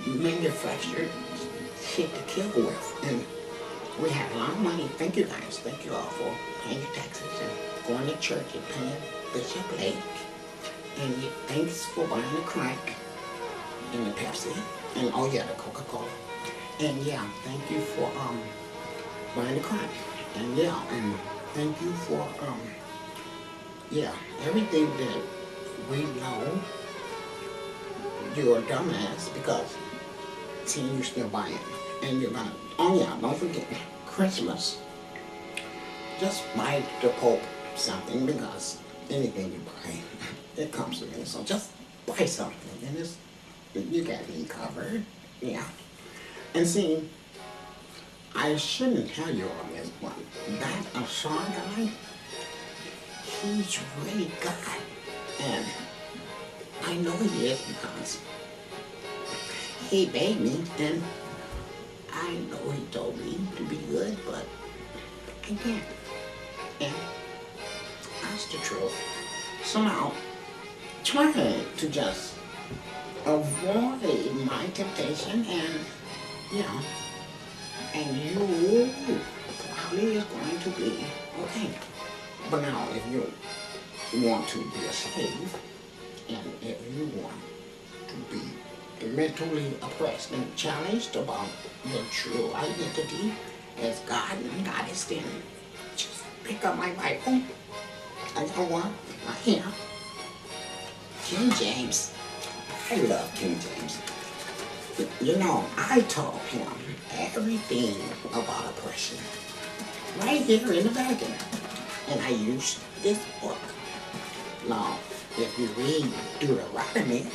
manufactured shit to kill with. And we had a lot of money. Thank you guys. Thank you all for paying your taxes and going to church and paying Bishop Lake. And thanks for buying the crack and the Pepsi. And oh yeah, the Coca-Cola. And yeah, thank you for buying the crack. And yeah, and thank you for yeah, everything that we know. You're a dumbass because see you're still buying. And you're gonna oh yeah, don't forget Christmas. Just buy the Pope something because anything you buy, it comes to me. So just buy something and it's you got me covered. Yeah. And see, I shouldn't tell you all this, but that Ashar guy, he's really God. And I know he is because he begged me, and I know he told me to be good, but I can't. And that's the truth. Somehow, trying to just avoid my temptation and, you know, and you probably is going to be okay. But now, if you want to be a slave, and if you want to be mentally oppressed and challenged about your true identity as God and Goddess, then just pick up my Bible. I got one right here. King James. I love King James. You know, I taught him everything about oppression right here in the Vatican. And I used this book. Now, if you read Deuteronomy,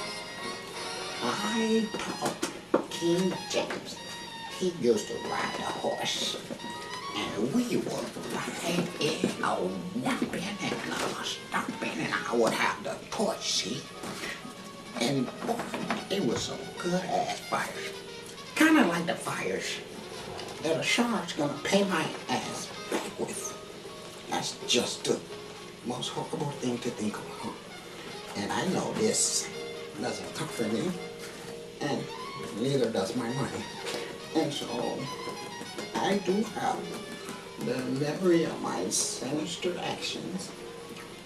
I taught King James. He used to ride a horse. And we would ride in a whopping and a stomping, and I would have the torch, see? And boy, it was some good ass fires. Kind of like the fires that a shark's gonna pay my ass back with. That's just the most horrible thing to think about. And I know this doesn't comfort me, and neither does my money. And so, I do have the memory of my sinister actions,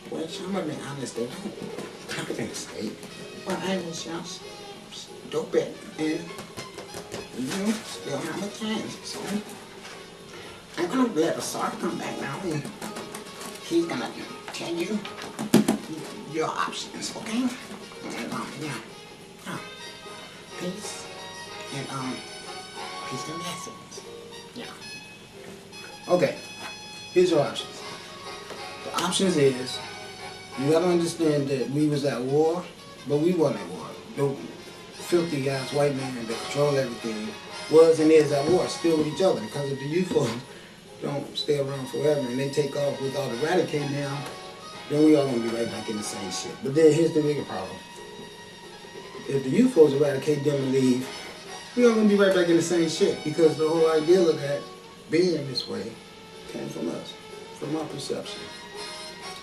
which I'm gonna be honest, they don't compensate. But I was just stupid, and you still have a chance. So I'm gonna let Asar come back now, and he's gonna tell you your options, okay? And yeah, peace and peace and blessings. Yeah. Okay, here's your options. The options is, you gotta understand that we was at war, but we wasn't at war. The filthy ass white man that control everything was and is at war still with each other, because if the UFOs don't stay around forever and they take off without eradicating them, then we all gonna be right back in the same shit. But then here's the bigger problem. If the UFOs eradicate them and leave, we all gonna be right back in the same shit, because the whole idea of that being this way came from us, from our perception.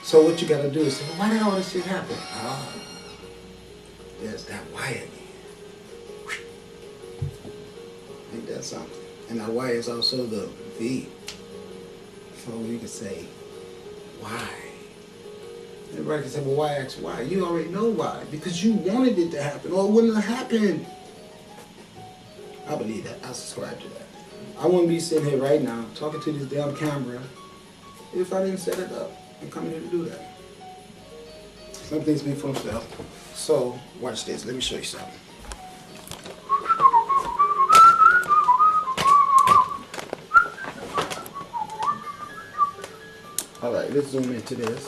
So what you gotta do is say, well, why did all this shit happen? There's that why again. Ain't that something? And that why is also the V. So you can say, why? Everybody can say, well, why ask why? You already know why. Because you wanted it to happen, or it wouldn't have happened. I believe that. I subscribe to that. I wouldn't be sitting here right now talking to this damn camera if I didn't set it up and come here to do that. Some things speak for themselves. So, watch this. Let me show you something. Alright, let's zoom into this.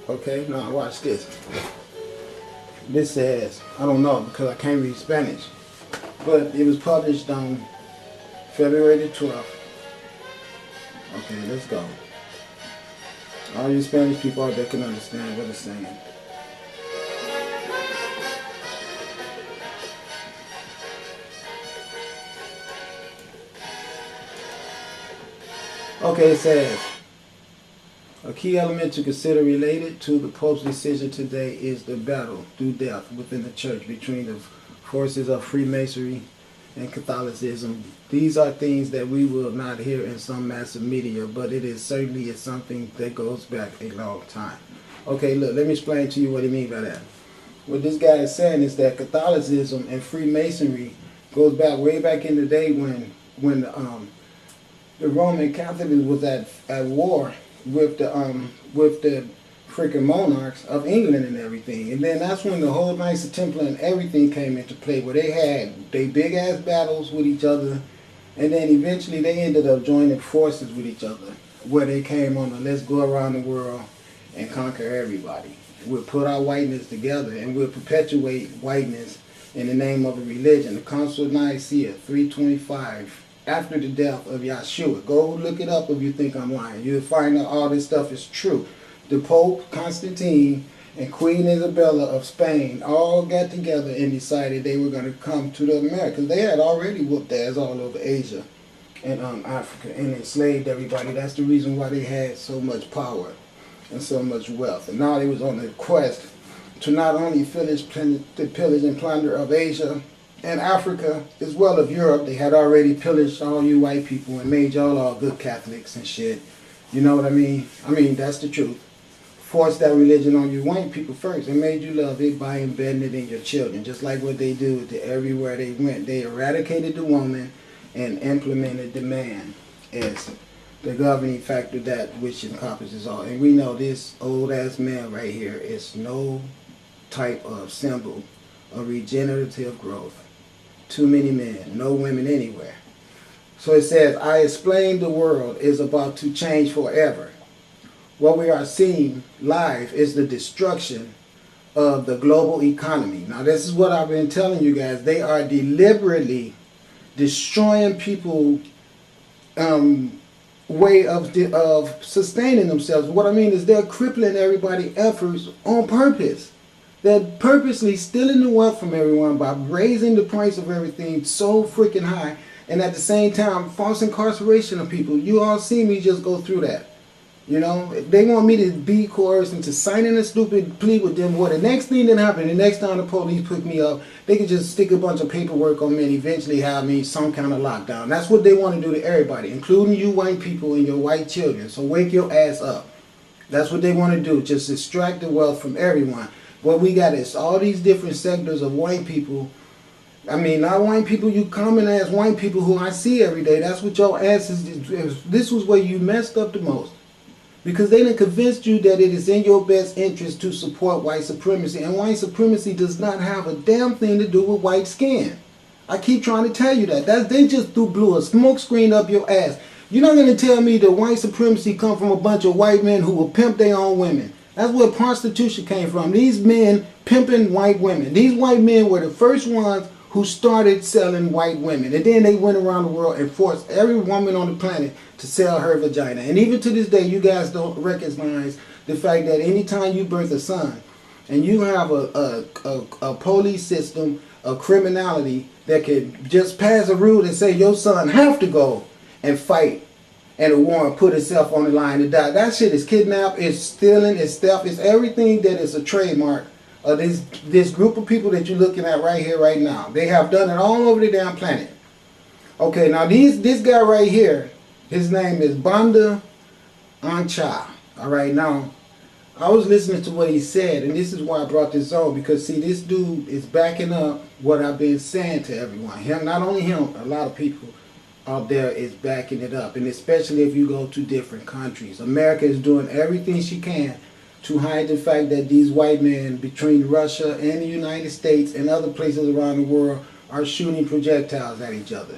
Okay, now watch this. This says, I don't know because I can't read Spanish, but it was published on February the 12th. Okay, let's go. All you Spanish people out there can understand what it's saying. Okay, it says, okay, key element to consider related to the Pope's decision today is the battle through death within the church between the forces of Freemasonry and Catholicism. These are things that we will not hear in some massive media, but it is certainly something that goes back a long time. Okay, look, let me explain to you what he means by that. What this guy is saying is that Catholicism and Freemasonry goes back way back in the day when the Roman Catholics was at war with the freaking monarchs of England and everything. And then that's when the whole Knights of Templar and everything came into play, where they had they big ass battles with each other, and then eventually they ended up joining forces with each other, where they came on a let's go around the world and conquer everybody. We'll put our whiteness together and we'll perpetuate whiteness in the name of a religion. The Council of Nicaea 325, after the death of Yeshua. Go look it up if you think I'm lying. You'll find out all this stuff is true. The Pope, Constantine, and Queen Isabella of Spain all got together and decided they were going to come to the Americas. They had already whooped ass all over Asia and Africa and enslaved everybody. That's the reason why they had so much power and so much wealth. And now they was on the quest to not only finish the pillage and plunder of Asia and Africa, as well as Europe. They had already pillaged all you white people and made y'all all good Catholics and shit. You know what I mean? I mean, that's the truth. Forced that religion on you white people first and made you love it by embedding it in your children, just like what they do to everywhere they went. They eradicated the woman and implemented the man as the governing factor, that which encompasses all. And we know this old ass man right here is no type of symbol of regenerative growth. Too many men, no women anywhere. So it says, I explained the world is about to change forever. What we are seeing live is the destruction of the global economy. Now this is what I've been telling you guys. They are deliberately destroying people's way of sustaining themselves. What I mean is they're crippling everybody's efforts on purpose. They're purposely stealing the wealth from everyone by raising the price of everything so freaking high, and at the same time false incarceration of people. You all see me just go through that. You know, they want me to be coerced into signing a stupid plea with them. What the next thing that happened, the next time the police pick me up, they could just stick a bunch of paperwork on me and eventually have me some kind of lockdown. That's what they want to do to everybody, including you white people and your white children. So wake your ass up. That's what they want to do, just extract the wealth from everyone. What we got is all these different sectors of white people. I mean, not white people, you common ass white people who I see every day. That's what your ass is. This was where you messed up the most. Because they done convinced you that it is in your best interest to support white supremacy. And white supremacy does not have a damn thing to do with white skin. I keep trying to tell you that. They just blew a smoke screen up your ass. You're not going to tell me that white supremacy come from a bunch of white men who will pimp their own women. That's where prostitution came from. These men pimping white women. These white men were the first ones who started selling white women. And then they went around the world and forced every woman on the planet to sell her vagina. And even to this day, you guys don't recognize the fact that anytime you birth a son and you have a police system of criminality that could just pass a rule and say your son have to go and fight and a war and put itself on the line to die. That shit is kidnap, it's stealing, it's theft, it's everything that is a trademark of this group of people that you're looking at right here, right now. They have done it all over the damn planet. Okay, now this guy right here, his name is Banda Ancha. All right, now I was listening to what he said, and this is why I brought this on, because see, this dude is backing up what I've been saying to everyone. Him, not only him, a lot of people out there is backing it up, and especially if you go to different countries. America is doing everything she can to hide the fact that these white men between Russia and the United States and other places around the world are shooting projectiles at each other.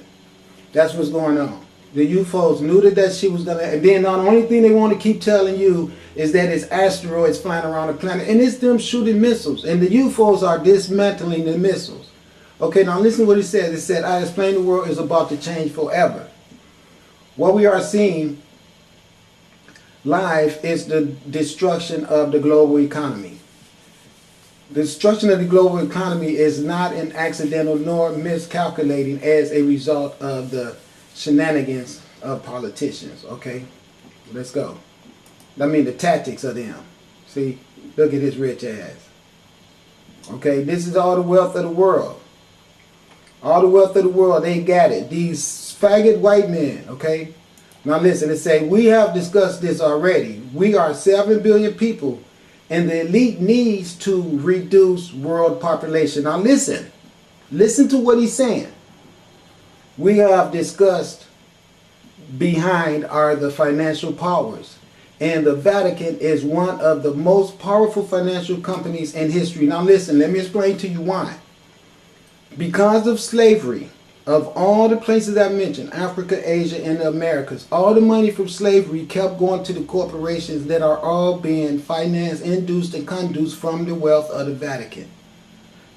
That's what's going on. The UFOs knew that shit was gonna, and then the only thing they want to keep telling you is that it's asteroids flying around the planet, and it's them shooting missiles, and the UFOs are dismantling the missiles. Okay, now listen to what it says. It said, I explained the world is about to change forever. What we are seeing live is the destruction of the global economy. The destruction of the global economy is not an accidental nor miscalculating as a result of the shenanigans of politicians. Okay, let's go. I mean the tactics of them. See, look at this rich ass. Okay, this is all the wealth of the world. All the wealth of the world, they got it. These faggot white men, okay? Now listen, it say, we have discussed this already. We are 7 billion people, and the elite needs to reduce world population. Now listen. Listen to what he's saying. We have discussed behind are the financial powers. And the Vatican is one of the most powerful financial companies in history. Now listen, let me explain to you why. Because of slavery, of all the places I mentioned, Africa, Asia, and the Americas, all the money from slavery kept going to the corporations that are all being financed, induced, and conduced from the wealth of the Vatican.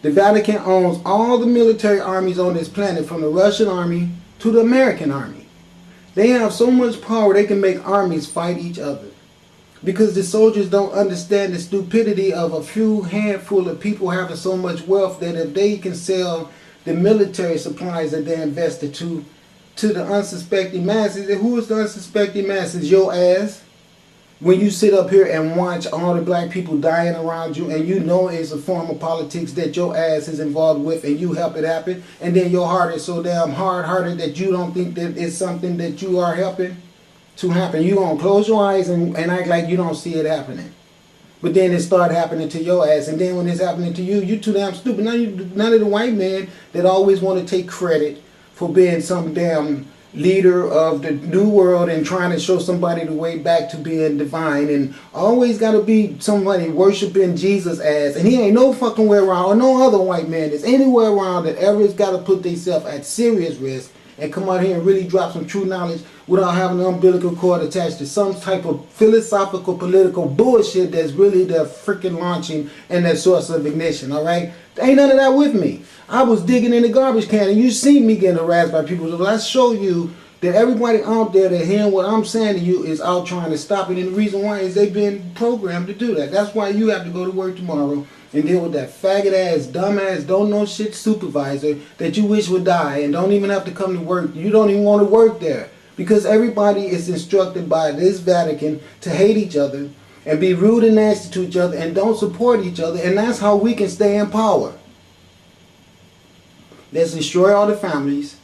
The Vatican owns all the military armies on this planet, from the Russian army to the American army. They have so much power they can make armies fight each other. Because the soldiers don't understand the stupidity of a few handful of people having so much wealth that if they can sell the military supplies that they invested to the unsuspecting masses, and who is the unsuspecting masses? Your ass. When you sit up here and watch all the black people dying around you, and you know it's a form of politics that your ass is involved with, and you help it happen, and then your heart is so damn hard-hearted that you don't think that it's something that you are helping to happen. You gonna close your eyes and act like you don't see it happening. But then it start happening to your ass, and then when it's happening to you, you too damn stupid. None of the white men that always want to take credit for being some damn leader of the new world and trying to show somebody the way back to being divine, and always got to be somebody worshiping Jesus ass, and he ain't no fucking way around, or no other white man that's anywhere around that ever has got to put themselves at serious risk and come out here and really drop some true knowledge without having an umbilical cord attached to some type of philosophical political bullshit that's really their freaking launching and their source of ignition. All right, ain't none of that with me. I was digging in the garbage can, and you see me getting harassed by people. So let's show you that everybody out there that hearing what I'm saying to you is out trying to stop it. And the reason why is they've been programmed to do that. That's why you have to go to work tomorrow and deal with that faggot ass, dumb ass, don't know shit supervisor that you wish would die and don't even have to come to work. You don't even want to work there because everybody is instructed by this Vatican to hate each other and be rude and nasty to each other and don't support each other. And that's how we can stay in power. Let's destroy all the families.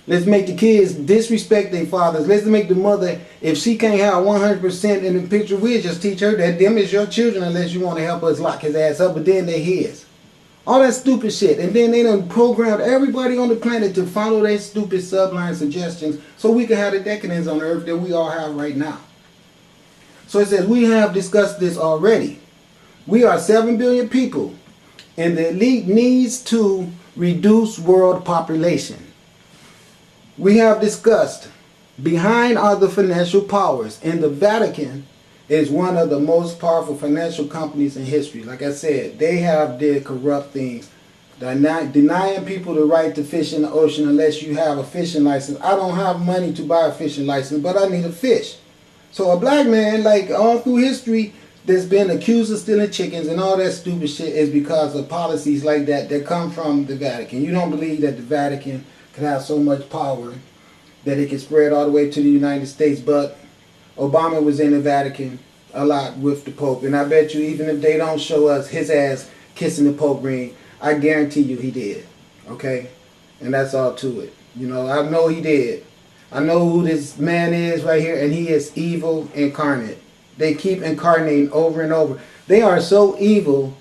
Let's make the kids disrespect their fathers. Let's make the mother, if she can't have 100% in the picture, we'll just teach her that them is your children unless you want to help us lock his ass up, but then they his. All that stupid shit. And then they done programmed everybody on the planet to follow their stupid sublime suggestions so we can have the decadence on earth that we all have right now. So it says, we have discussed this already. We are 7 billion people, and the elite needs to reduce world population. We have discussed behind are the financial powers, and the Vatican is one of the most powerful financial companies in history. Like I said, they have did corrupt things. They're not denying people the right to fish in the ocean unless you have a fishing license. I don't have money to buy a fishing license, but I need a fish. So a black man, like all through history, that's been accused of stealing chickens and all that stupid shit is because of policies like that that come from the Vatican. You don't believe that the Vatican can have so much power that it can spread all the way to the United States, but Obama was in the Vatican a lot with the Pope, and I bet you even if they don't show us his ass kissing the Pope ring, I guarantee you he did, okay? And that's all to it. You know, I know he did. I know who this man is right here, and he is evil incarnate. They keep incarnating over and over. They are so evil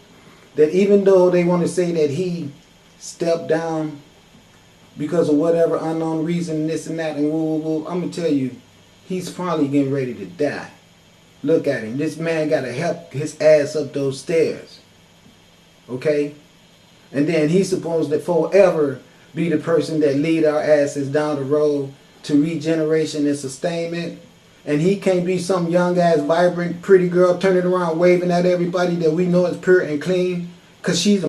that even though they want to say that he stepped down because of whatever unknown reason, this and that, and woo, woo, woo, I'm going to tell you, he's probably getting ready to die. Look at him. This man got to help his ass up those stairs. Okay? And then he's supposed to forever be the person that lead our asses down the road to regeneration and sustainment. And he can't be some young ass, vibrant, pretty girl turning around waving at everybody that we know is pure and clean because she's a